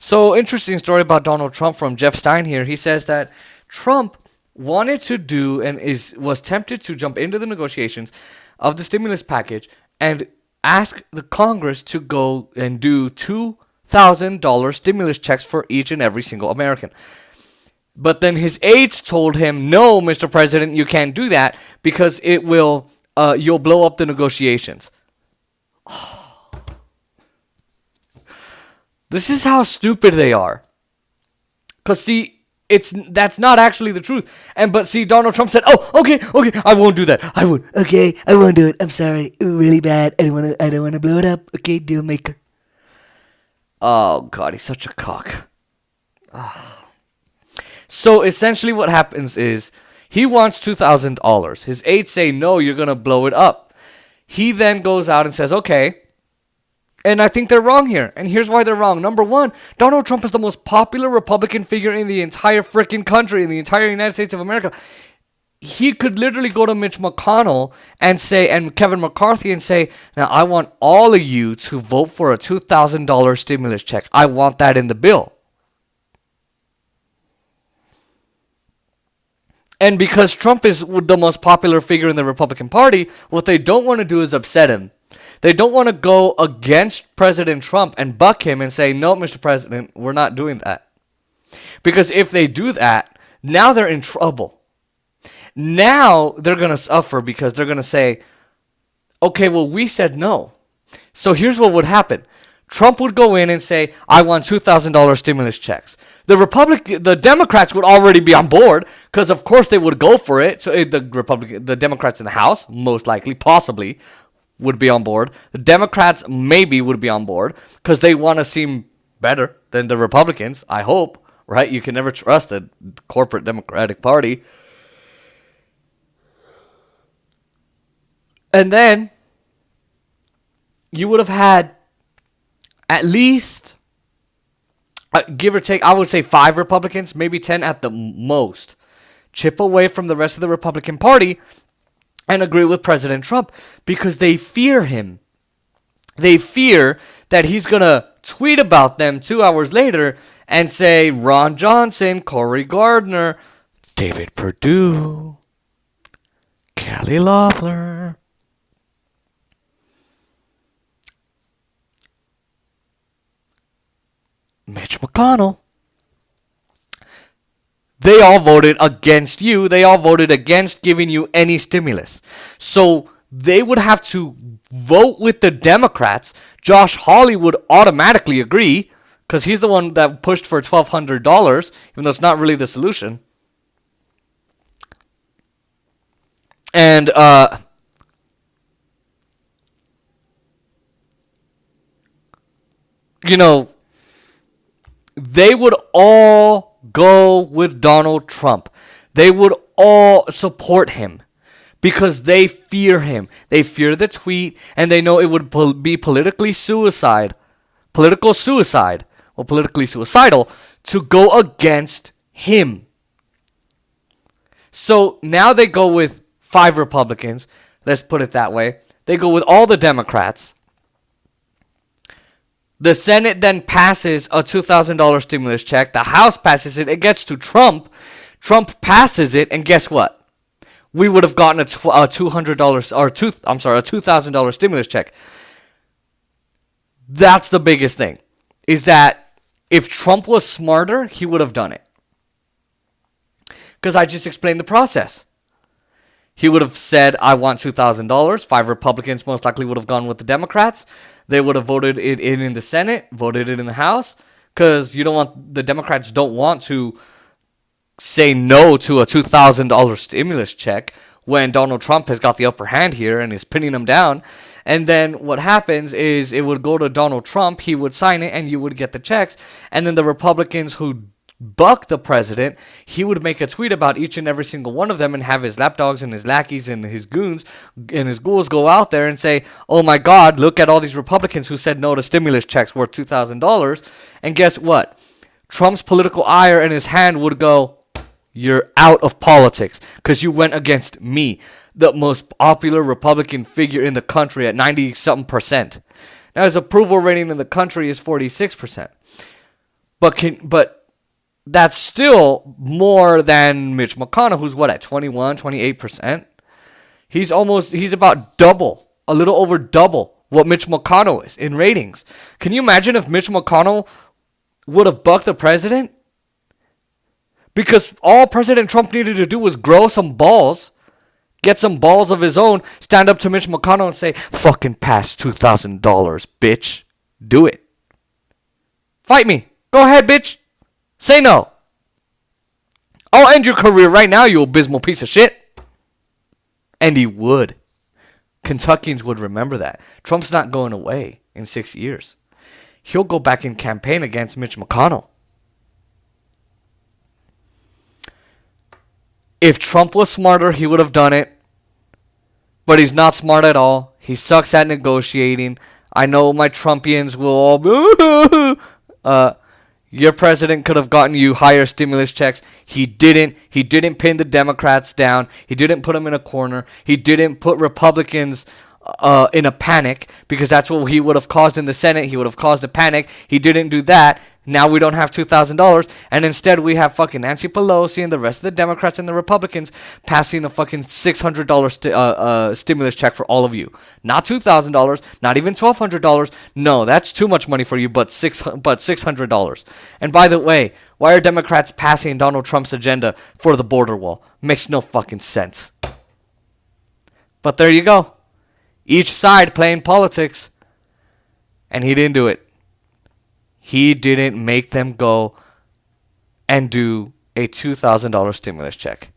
So, interesting story about Donald Trump from Jeff Stein here. He says that Trump wanted to do and was tempted to jump into the negotiations of the stimulus package and ask the Congress to go and do $2,000 stimulus checks for each and every single American. But then his aides told him, "No, Mr. President, you can't do that because it will you'll blow up the negotiations." This is how stupid they are. Cause see, that's not actually the truth. But see, Donald Trump said, "Oh, okay, I won't do that. I won't. Okay, I won't do it. I'm sorry. Really bad. I don't wanna blow it up. Okay, deal maker. Oh God, he's such a cock. So essentially, what happens is he wants $2,000. His aides say, "No, you're gonna blow it up." He then goes out and says, "Okay." And I think they're wrong here. And here's why they're wrong. Number one, Donald Trump is the most popular Republican figure in the entire freaking country, in the entire United States of America. He could literally go to Mitch McConnell and say, and Kevin McCarthy and say, "Now I want all of you to vote for a $2,000 stimulus check. I want that in the bill." And because Trump is the most popular figure in the Republican Party, what they don't want to do is upset him. They don't want to go against President Trump and buck him and say, "No, Mr. President, we're not doing that." Because if they do that, now they're in trouble. Now they're going to suffer because they're going to say, "Okay, well, we said no." So here's what would happen. Trump would go in and say, "I want $2,000 stimulus checks." The Democrats would already be on board because, of course, they would go for it. So the Democrats in the House, most likely, possibly, would be on board. The Democrats maybe would be on board because they want to seem better than the Republicans. I hope, right? You can never trust a corporate Democratic Party. And then you would have had at least, give or take, I would say 5 Republicans, maybe 10 at the most, chip away from the rest of the Republican Party and agree with President Trump because they fear him. They fear that he's going to tweet about them 2 hours later and say, "Ron Johnson, Cory Gardner, David Perdue, Kelly Loeffler, Mitch McConnell. They all voted against you. They all voted against giving you any stimulus." So they would have to vote with the Democrats. Josh Hawley would automatically agree because he's the one that pushed for $1,200, even though it's not really the solution. And they would all go with Donald Trump. They would all support him because they fear him. They fear the tweet, and they know it would be politically suicidal to go against him. So now they go with 5 Republicans. Let's put it that way. They go with all the Democrats. The Senate then passes a $2,000 stimulus check. The House passes it. It gets to Trump. Trump passes it, and guess what? We would have gotten a $2,000 stimulus check. That's the biggest thing. Is that if Trump was smarter, he would have done it. Because I just explained the process. He would have said, "I want $2,000. 5 Republicans most likely would have gone with the Democrats. They would have voted it in the Senate, voted it in the House. Because the Democrats don't want to say no to a $2,000 stimulus check when Donald Trump has got the upper hand here and is pinning them down. And then what happens is it would go to Donald Trump. He would sign it and you would get the checks. And then the Republicans who buck the president, he would make a tweet about each and every single one of them and have his lapdogs and his lackeys and his goons and his ghouls go out there and say, "Oh my God, look at all these Republicans who said no to stimulus checks worth $2,000. And guess what? Trump's political ire in his hand would go, "You're out of politics because you went against me, the most popular Republican figure in the country at 90-something%. Now his approval rating in the country is 46%. But that's still more than Mitch McConnell, who's what, at 21, 28%. He's about double, a little over double what Mitch McConnell is in ratings. Can you imagine if Mitch McConnell would have bucked the president? Because all President Trump needed to do was grow some balls, get some balls of his own, stand up to Mitch McConnell and say, fucking pass $2,000, bitch. Do it. Fight me. Go ahead, bitch. Say no. I'll end your career right now, you abysmal piece of shit. And he would. Kentuckians would remember that. Trump's not going away in 6 years. He'll go back and campaign against Mitch McConnell. If Trump was smarter, he would have done it. But he's not smart at all. He sucks at negotiating. I know my Trumpians will all... your president could have gotten you higher stimulus checks. He didn't. He didn't pin the Democrats down. He didn't put them in a corner. He didn't put Republicans in a panic, because that's what he would have caused in the Senate. He would have caused a panic. He didn't do that. Now we don't have $2,000, and instead we have fucking Nancy Pelosi and the rest of the Democrats and the Republicans passing a fucking $600 stimulus check for all of you. Not $2,000, not even $1,200. No, that's too much money for you, but $600. And by the way, why are Democrats passing Donald Trump's agenda for the border wall? Makes no fucking sense. But there you go. Each side playing politics. And he didn't do it. He didn't make them go and do a $2,000 stimulus check.